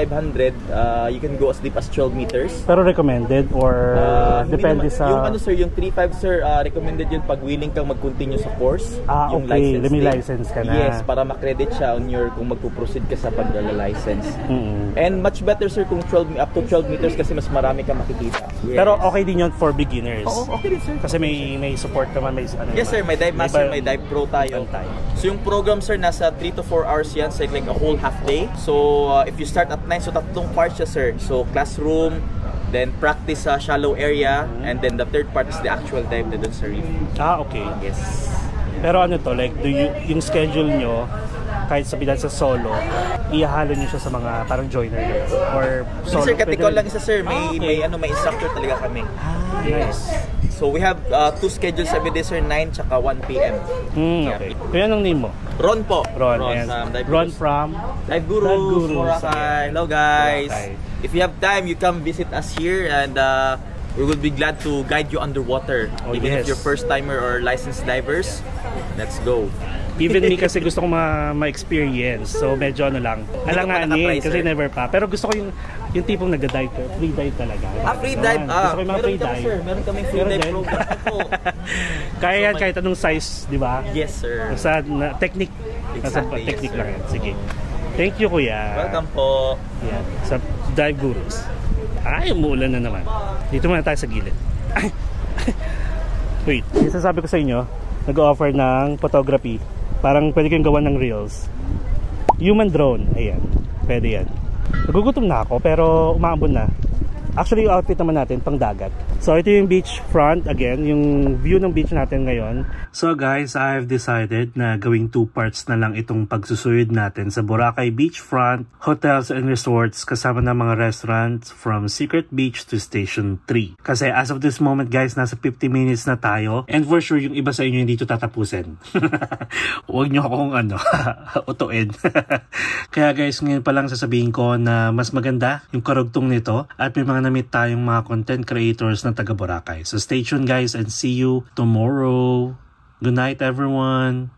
you can go as deep as 12 meters. Pero recommended or depende sa... Yung sir, yung 3,500 sir, recommended yun pag willing kang mag-continue sa course. Yung okay. license May license ka na. Yes, para makredit siya on your kung magpo-proceed ka sa pag-license. And much better sir kung up to 12 meters kasi mas marami kang makikita. Yes. Pero okay din yun for beginners. Oo, okay din sir. Kasi may support naman, may yes sir, may dive master, may dive pro tayo. So yung program sir nasa 3 to 4 hours yan, so like a whole half day. So if you start at 9, so tatlong parts siya sir. So classroom, then practice sa shallow area, and then the third part is the actual dive na dun sa reef. Okay. Yes. Pero ano to, like yung schedule nyo, kahit sabihin sa solo, ihahalo nyo siya sa mga parang joiner or solo. Sir, katikol lang isa sir, may instructor talaga kami. Nice. So we have 2 schedules every day, sir, 9 tsaka 1 p.m. Okay. Kaya anong name mo? Ron po. Ron. And Dive Ron Gurus. from Dive Gurus. Dive Gurus. Boracay. Hello guys. Boracay. If you have time, you come visit us here and we will be glad to guide you underwater. Oh, Even yes. if you're first timer or licensed divers, let's go. Even me kasi gusto ko ma-experience. So medyo ano lang. Alanganin kasi never pa. Pero gusto ko yung tipong nagda-dive, free dive talaga. Free dive. Gusto ko yung mga free dive. Meron kami free dive program po. Kaya yan kahit anong size, di ba? Yes, sir. Sa technique. Exactly, Nasa technique yes, lang yan. Sige. Thank you, kuya. Welcome po. Yan. Sa Dive Gurus. Ay, umuulan na naman. Dito muna tayo sa gilid. Ay. Wait. Yung sasabi ko sa inyo, nag-offer ng photography. Parang pwede kayong gawa ng reels. Human drone. Ayan. Pwede yan. Nagugutom na ako pero umaambon na. Actually, yung outfit naman natin pang dagat. So, ito yung beach front. Again, yung view ng beach natin ngayon. So guys, I've decided na gawing 2 parts na lang itong pagsusuyod natin sa Boracay Beachfront Hotels and Resorts kasama ng mga restaurants from Secret Beach to Station 3. Kasi as of this moment guys, nasa 50 minutes na tayo. And for sure, yung iba sa inyo hindi ito tatapusin. Huwag nyo akong utuin. Kaya guys, ngayon pa lang sasabihin ko na mas maganda yung karugtong nito at may mga na-meet tayong mga content creators na taga Boracay. So stay tuned guys and see you tomorrow. Good night everyone.